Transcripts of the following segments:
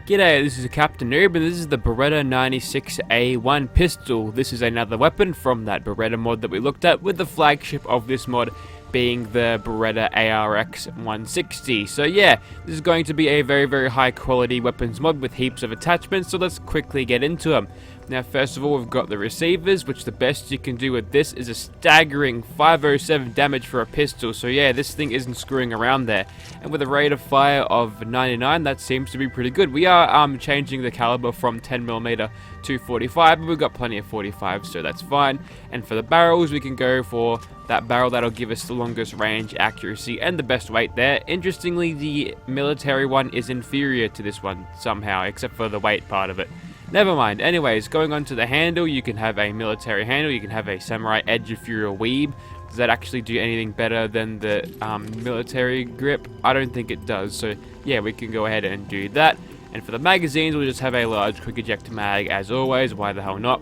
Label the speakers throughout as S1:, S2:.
S1: G'day, this is Captainoob, and this is the Beretta 96A1 pistol. This is another weapon from that Beretta mod that we looked at, with the flagship of this mod being the Beretta ARX 160. So yeah, this is going to be a very high quality weapons mod with heaps of attachments, so let's quickly get into them. Now first of all, we've got the receivers, which the best you can do with this is a staggering 507 damage for a pistol. So yeah, this thing isn't screwing around there. And with a rate of fire of 99, that seems to be pretty good. We are changing the caliber from 10mm to 45, but we've got plenty of 45, so that's fine. And for the barrels, we can go for that barrel that'll give us the longest range, accuracy, and the best weight there. Interestingly, the military one is inferior to this one somehow, except for the weight part of it. Never mind. Anyways, going on to the handle, you can have a military handle, you can have a samurai edge if you're a weeb. Does that actually do anything better than the military grip? I don't think it does, so yeah, we can go ahead and do that. And for the magazines, we'll just have a large quick eject mag as always, why the hell not?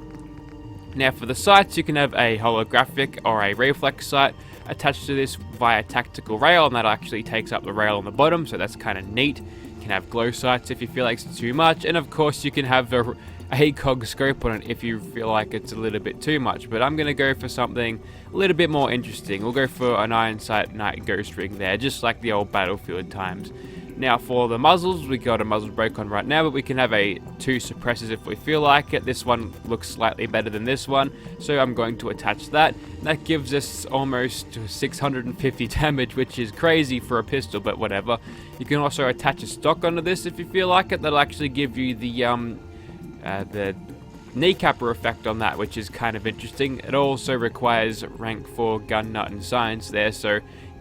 S1: Now for the sights, you can have a holographic or a reflex sight attached to this via tactical rail, and that actually takes up the rail on the bottom, so that's kind of neat. You can have glow sights if you feel like it's too much, and of course you can have a ACOG scope on it if you feel like it's a little bit too much, but I'm going to go for something a little bit more interesting. We'll go for an iron sight night ghost ring there, just like the old Battlefield times. Now for the muzzles, we got a muzzle brake on right now, but we can have two suppressors if we feel like it. This one looks slightly better than this one, so I'm going to attach that. That gives us almost 650 damage, which is crazy for a pistol, but whatever. You can also attach a stock onto this if you feel like it. That'll actually give you the kneecapper effect on that, which is kind of interesting. It also requires rank 4 gun nut and science there, so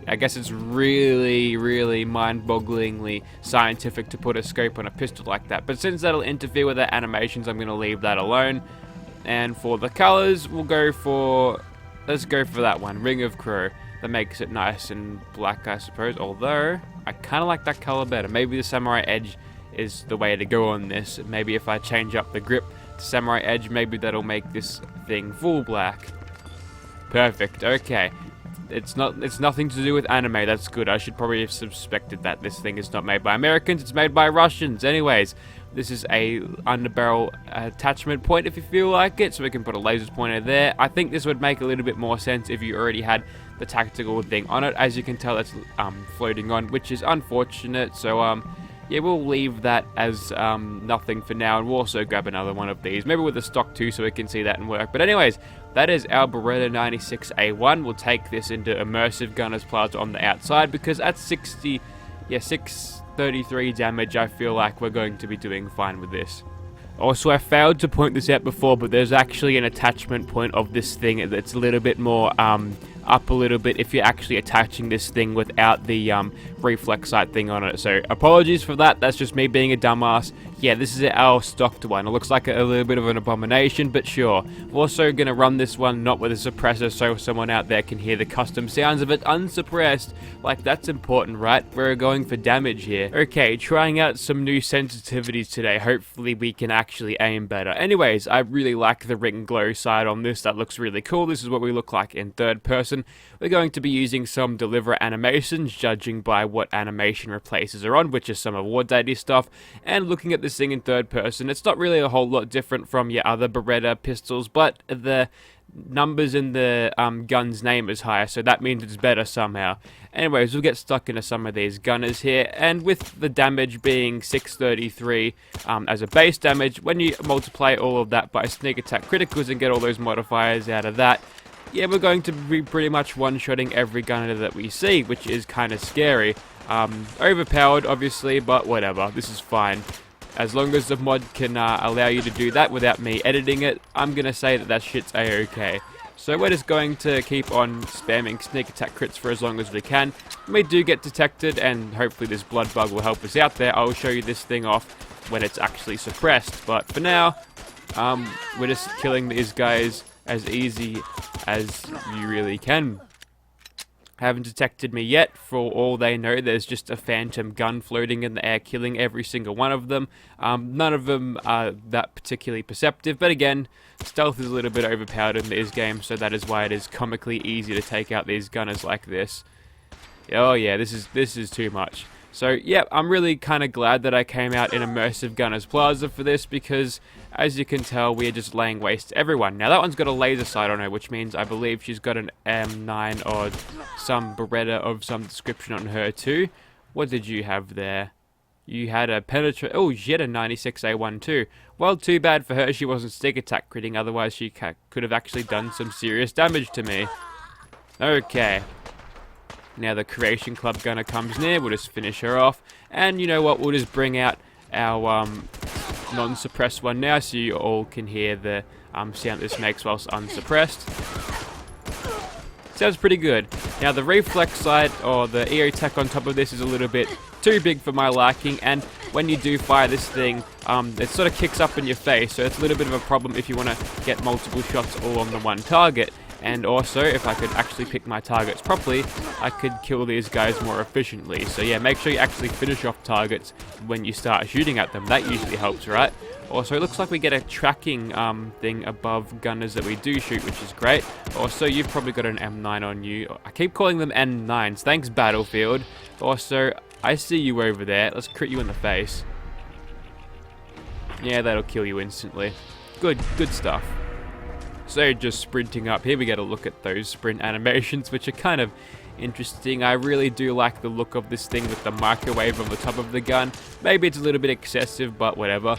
S1: I guess it's really mind-bogglingly scientific to put a scope on a pistol like that. But since that'll interfere with the animations, I'm going to leave that alone. And for the colors, let's go for that one, Ring of Crow. That makes it nice and black, I suppose. Although, I kind of like that color better. Maybe the Samurai Edge is the way to go on this. Maybe if I change up the grip to Samurai Edge, maybe that'll make this thing full black. Perfect, okay. It's nothing to do with anime, that's good. I should probably have suspected that. This thing is not made by Americans, it's made by Russians. Anyways, this is a underbarrel attachment point if you feel like it, so we can put a laser pointer there. I think this would make a little bit more sense if you already had the tactical thing on it. As you can tell, it's floating on, which is unfortunate, so yeah, we'll leave that as nothing for now, and we'll also grab another one of these, maybe with a stock too, so we can see that and work. But anyways, that is our Beretta 96A1. We'll take this into Immersive Gunner's Plaza on the outside, because at 633 damage, I feel like we're going to be doing fine with this. Also, I failed to point this out before, but there's actually an attachment point of this thing that's a little bit more up a little bit if you're actually attaching this thing without the reflex sight thing on it. So apologies for that, that's just me being a dumbass. Yeah, this is our stocked one. It looks like a little bit of an abomination, but sure. We're also going to run this one not with a suppressor, so someone out there can hear the custom sounds of it unsuppressed. Like, that's important, right? We're going for damage here. Okay, trying out some new sensitivities today. Hopefully we can actually aim better. Anyways, I really like the ring glow side on this. That looks really cool. This is what we look like in third person. We're going to be using some deliver animations, judging by what animation replaces are on, which is some award daddy stuff. And looking at this thing in third person, it's not really a whole lot different from your other Beretta pistols, but the numbers in the gun's name is higher, so that means it's better somehow. Anyways, we'll get stuck into some of these gunners here, and with the damage being 633 as a base damage, when you multiply all of that by sneak attack criticals and get all those modifiers out of that, yeah, we're going to be pretty much one-shotting every gunner that we see, which is kind of scary. Overpowered, obviously, but whatever, this is fine. As long as the mod can allow you to do that without me editing it, I'm going to say that shit's a-okay. So we're just going to keep on spamming sneak attack crits for as long as we can. When we do get detected, and hopefully this blood bug will help us out there, I'll show you this thing off when it's actually suppressed. But for now, we're just killing these guys as easy as you really can. Haven't detected me yet. For all they know, there's just a phantom gun floating in the air, killing every single one of them. None of them are that particularly perceptive, but again, stealth is a little bit overpowered in these games, so that is why it is comically easy to take out these gunners like this. Oh yeah, this is too much. So, yeah, I'm really kind of glad that I came out in Immersive Gunners Plaza for this because, as you can tell, we are just laying waste to everyone. Now, that one's got a laser sight on her, which means I believe she's got an M9 or some Beretta of some description on her too. What did you have there? You had a penetrate. Oh, she had a 96A1 too. Well, too bad for her she wasn't stick attack critting, otherwise she could have actually done some serious damage to me. Okay. Now the Creation Club gunner comes near, we'll just finish her off. And you know what, we'll just bring out our non-suppressed one now so you all can hear the sound this makes whilst unsuppressed. Sounds pretty good. Now the reflex sight or the EO tech on top of this is a little bit too big for my liking, and when you do fire this thing, it sort of kicks up in your face, so it's a little bit of a problem if you want to get multiple shots all on the one target. And also, if I could actually pick my targets properly, I could kill these guys more efficiently. So yeah, make sure you actually finish off targets when you start shooting at them. That usually helps, right? Also, it looks like we get a tracking thing above gunners that we do shoot, which is great. Also, you've probably got an M9 on you. I keep calling them M9s. Thanks, Battlefield. Also, I see you over there. Let's crit you in the face. Yeah, that'll kill you instantly. Good stuff. So just sprinting up here, we get a look at those sprint animations, which are kind of interesting. I really do like the look of this thing with the microwave on the top of the gun. Maybe it's a little bit excessive, but whatever.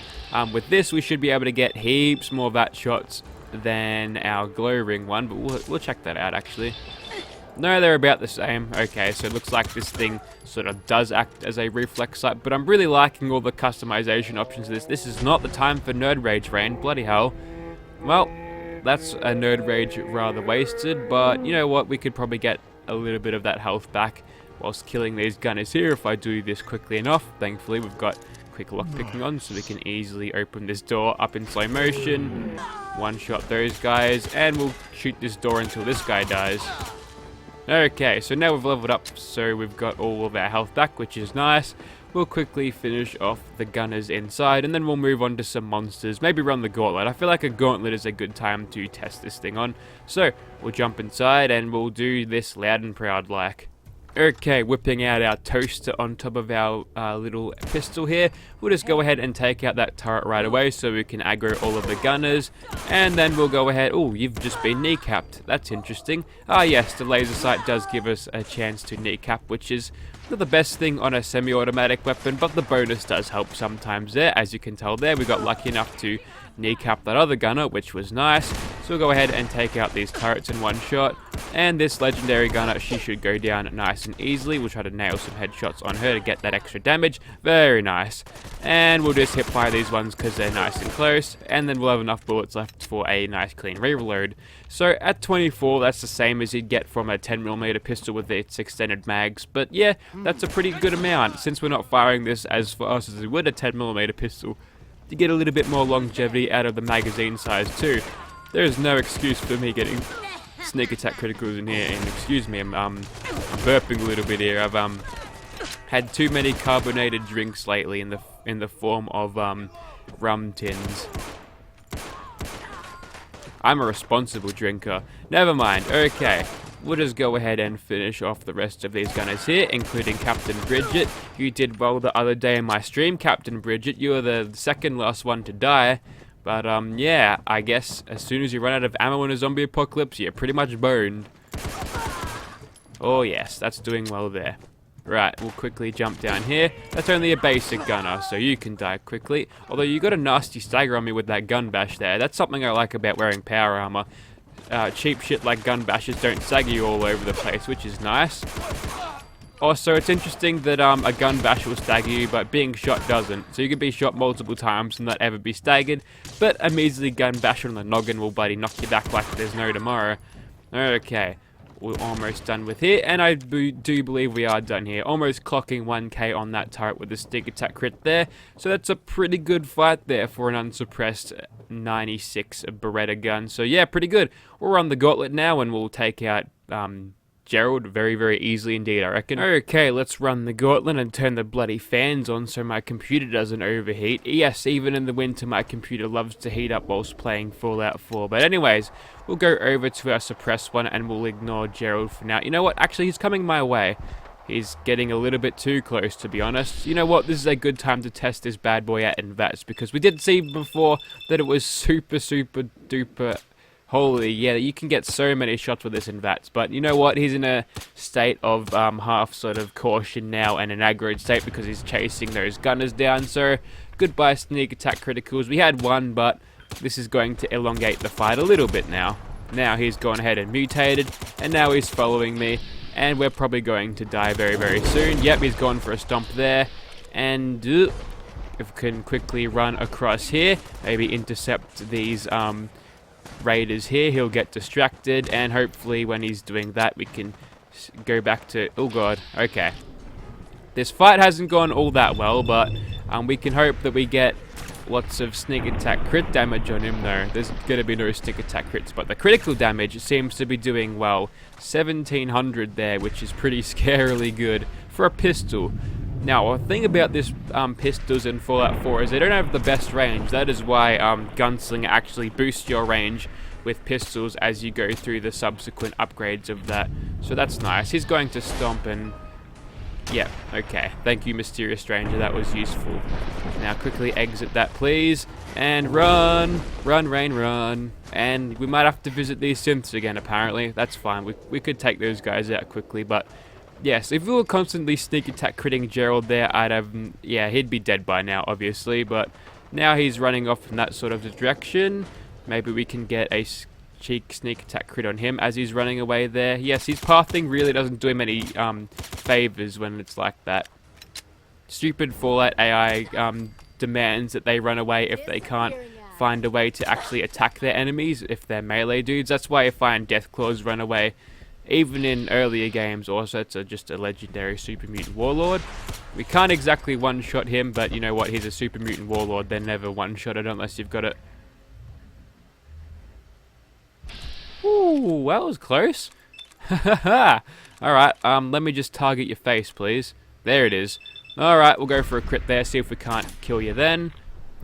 S1: With this, we should be able to get heaps more VAT shots than our glow ring one, but we'll check that out actually. No, they're about the same. Okay, so it looks like this thing sort of does act as a reflex sight, but I'm really liking all the customization options of this. This is not the time for nerd rage, Raine. Bloody hell. Well, that's a nerd rage rather wasted, but you know what, we could probably get a little bit of that health back whilst killing these gunners here if I do this quickly enough. Thankfully we've got quick lock picking on, so we can easily open this door up in slow motion, one shot those guys, and we'll shoot this door until this guy dies. Okay, so now we've leveled up, so we've got all of our health back, which is nice. We'll quickly finish off the gunners inside, and then we'll move on to some monsters. Maybe run the gauntlet. I feel like a gauntlet is a good time to test this thing on. So, we'll jump inside, and we'll do this loud and proud like. Okay, whipping out our toaster on top of our little pistol here. We'll just go ahead and take out that turret right away so we can aggro all of the gunners. And then we'll go ahead... Oh, you've just been kneecapped. That's interesting. Ah yes, the laser sight does give us a chance to kneecap, which is not the best thing on a semi-automatic weapon, but the bonus does help sometimes there. As you can tell there, we got lucky enough to kneecap that other gunner, which was nice. So we'll go ahead and take out these turrets in one shot. And this legendary gunner, she should go down nice and easily. We'll try to nail some headshots on her to get that extra damage. Very nice. And we'll just hip fire these ones because they're nice and close. And then we'll have enough bullets left for a nice clean reload. So at 24, that's the same as you'd get from a 10mm pistol with its extended mags. But yeah, that's a pretty good amount. Since we're not firing this as fast as we would a 10mm pistol, to get a little bit more longevity out of the magazine size too. There is no excuse for me getting sneak attack criticals in here, and excuse me, I'm burping a little bit here. I've had too many carbonated drinks lately in the form of rum tins. I'm a responsible drinker. Never mind. Okay, we'll just go ahead and finish off the rest of these gunners here, including Captain Bridget. You did well the other day in my stream, Captain Bridget. You were the second last one to die. But, yeah, I guess as soon as you run out of ammo in a zombie apocalypse, you're pretty much boned. Oh, yes, that's doing well there. Right, we'll quickly jump down here. That's only a basic gunner, so you can die quickly. Although you got a nasty stagger on me with that gun bash there. That's something I like about wearing power armor. Cheap shit like gun bashes don't stagger you all over the place, which is nice. Also, it's interesting that a gun bash will stagger you, but being shot doesn't. So you can be shot multiple times and not ever be staggered, but a measly gun bash on the noggin will bloody knock you back like there's no tomorrow. Okay, we're almost done with here, and I do believe we are done here. Almost clocking 1k on that turret with the stick attack crit there. So that's a pretty good fight there for an unsuppressed 96 Beretta gun. So yeah, pretty good. We'll run the gauntlet now, and we'll take out Gerald very, very easily indeed, I reckon. Okay, let's run the gauntlet and turn the bloody fans on so my computer doesn't overheat. Yes, even in the winter my computer loves to heat up whilst playing Fallout 4. But anyways, we'll go over to our suppressed one and we'll ignore Gerald for now. You know what? Actually, he's coming my way. He's getting a little bit too close, to be honest. You know what? This is a good time to test this bad boy out in VATS, because we did see before that it was super duper. Holy, yeah, you can get so many shots with this in VATS, but you know what? He's in a state of half sort of caution now and an aggroed state because he's chasing those gunners down, so goodbye sneak attack criticals. We had one, but this is going to elongate the fight a little bit now. Now he's gone ahead and mutated, and now he's following me, and we're probably going to die very soon. Yep, he's gone for a stomp there, and if we can quickly run across here, maybe intercept these raiders here, he'll get distracted, and hopefully when he's doing that we can go back to, oh god, okay. This fight hasn't gone all that well, but we can hope that we get lots of sneak attack crit damage on him. No, there's going to be no sneak attack crits, but the critical damage seems to be doing well. 1700 there, which is pretty scarily good for a pistol. Now, the thing about this pistols in Fallout 4 is they don't have the best range. That is why Gunslinger actually boosts your range with pistols as you go through the subsequent upgrades of that. So that's nice. He's going to stomp and... yeah, okay. Thank you, Mysterious Stranger. That was useful. Now, quickly exit that, please. And run! Run, Raine, run. And we might have to visit these synths again, apparently. That's fine. We could take those guys out quickly, but... yes, if we were constantly sneak attack critting Gerald there, I'd have... yeah, he'd be dead by now, obviously, but now he's running off in that sort of direction. Maybe we can get a cheek sneak attack crit on him as he's running away there. Yes, his pathing really doesn't do him any favors when it's like that. Stupid Fallout AI demands that they run away if they can't find a way to actually attack their enemies, if they're melee dudes. That's why I find Deathclaws run away. Even in earlier games, also, it's just a legendary super mutant warlord. We can't exactly one-shot him, but you know what? He's a super mutant warlord. They're never one-shotted unless you've got it. Ooh, that was close. Alright, let me just target your face, please. There it is. Alright, we'll go for a crit there, see if we can't kill you then.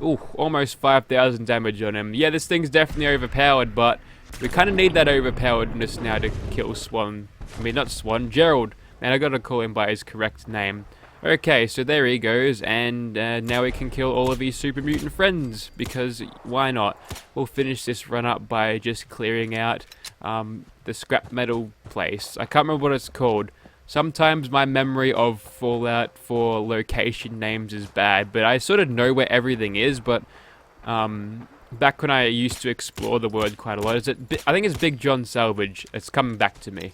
S1: Ooh, almost 5,000 damage on him. Yeah, this thing's definitely overpowered, but we kind of need that overpoweredness now to kill Swan. I mean, not Swan, Gerald. Man, I gotta call him by his correct name. Okay, so there he goes, and now we can kill all of his super mutant friends, because why not? We'll finish this run up by just clearing out the scrap metal place. I can't remember what it's called. Sometimes my memory of Fallout 4 location names is bad, but I sort of know where everything is, but back when I used to explore the world quite a lot, I think it's Big John Salvage. It's coming back to me.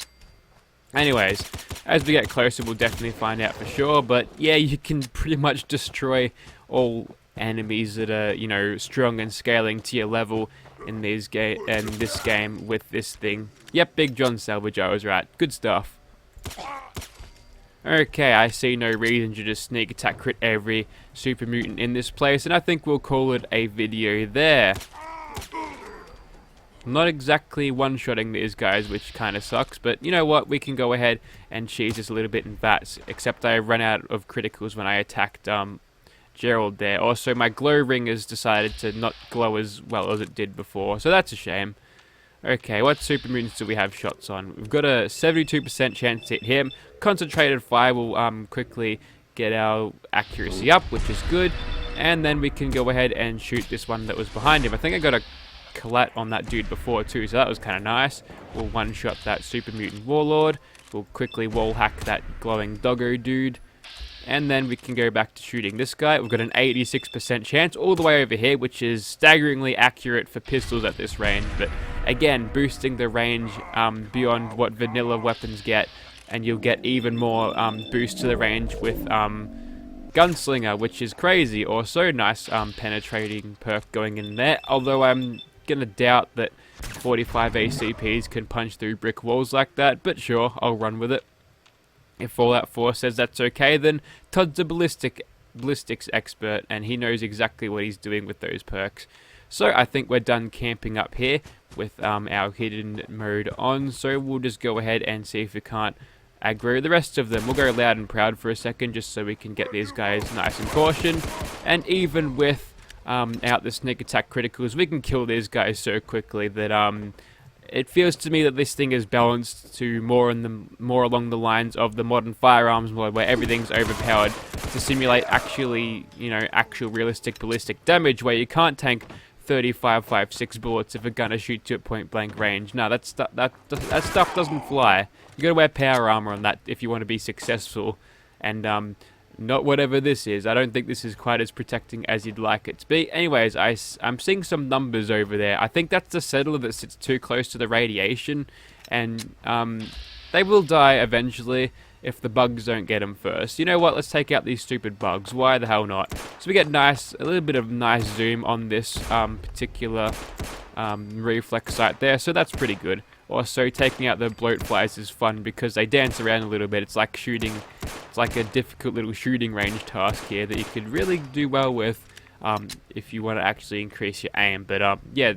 S1: Anyways, as we get closer, we'll definitely find out for sure, but yeah, you can pretty much destroy all enemies that are, you know, strong and scaling to your level in this game with this thing. Yep, Big John Salvage, I was right. Good stuff. Okay, I see no reason to just sneak attack crit every super mutant in this place, and I think we'll call it a video there. Not exactly one-shotting these guys, which kind of sucks, but you know what, we can go ahead and cheese this a little bit in VATS, except I ran out of criticals when I attacked Gerald there. Also, my glow ring has decided to not glow as well as it did before, so that's a shame. Okay, what super mutants do we have shots on? We've got a 72% chance to hit him. Concentrated fire will quickly get our accuracy up, which is good. And then we can go ahead and shoot this one that was behind him. I think I got a collat on that dude before too, so that was kind of nice. We'll one-shot that super mutant warlord. We'll quickly wall hack that glowing doggo dude. And then we can go back to shooting this guy. We've got an 86% chance all the way over here, which is staggeringly accurate for pistols at this range. But again, boosting the range beyond what vanilla weapons get, and you'll get even more boost to the range with Gunslinger, which is crazy. Also, nice penetrating perk going in there. Although I'm gonna doubt that 45 ACPs can punch through brick walls like that, but sure, I'll run with it. If Fallout 4 says that's okay, then Todd's a ballistics expert, and he knows exactly what he's doing with those perks. So I think we're done camping up here with our hidden mode on, so we'll just go ahead and see if we can't aggro the rest of them. We'll go loud and proud for a second, just so we can get these guys nice and cautioned, and even with out the sneak attack criticals, we can kill these guys so quickly that it feels to me that this thing is balanced to more along the lines of the modern firearms mod, where everything's overpowered to simulate actual realistic ballistic damage, where you can't tank 35.56 bullets if a gunner shoots you at point blank range. No, that stuff doesn't fly. You gotta wear power armor on that if you want to be successful, and not whatever this is. I don't think this is quite as protecting as you'd like it to be. Anyways, I'm seeing some numbers over there. I think that's the settler that sits too close to the radiation, and they will die eventually if the bugs don't get them first. You know what? Let's take out these stupid bugs. Why the hell not? So we get a little bit of nice zoom on this particular reflex sight there, so that's pretty good. Also, taking out the bloat flies is fun because they dance around a little bit. It's like shooting. It's like a difficult little shooting range task here that you could really do well with if you want to actually increase your aim. But yeah,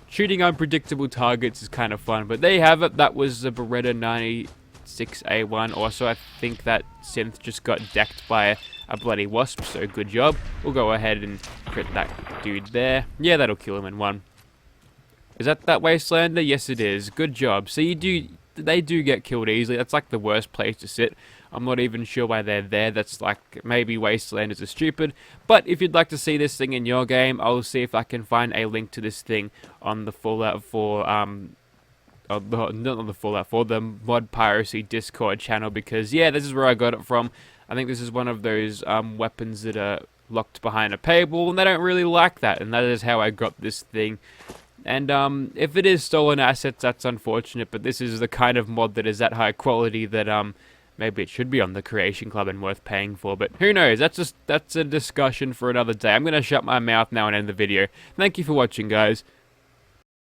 S1: shooting unpredictable targets is kind of fun. But there you have it. That was the Beretta 96A1. Also, I think that synth just got decked by a bloody wasp, so good job. We'll go ahead and crit that dude there. Yeah, that'll kill him in one. Is that Wastelander? Yes, it is. Good job. So they do get killed easily. That's like the worst place to sit. I'm not even sure why they're there. That's like, maybe Wastelanders are stupid. But if you'd like to see this thing in your game, I'll see if I can find a link to this thing on the Fallout 4, not on the Fallout 4, the Mod Piracy Discord channel, because yeah, this is where I got it from. I think this is one of those weapons that are locked behind a paywall, and they don't really like that, and that is how I got this thing. And if it is stolen assets, that's unfortunate, but this is the kind of mod that is that high quality that maybe it should be on the Creation Club and worth paying for, but who knows? That's a discussion for another day. I'm going to shut my mouth now and end the video. Thank you for watching, guys.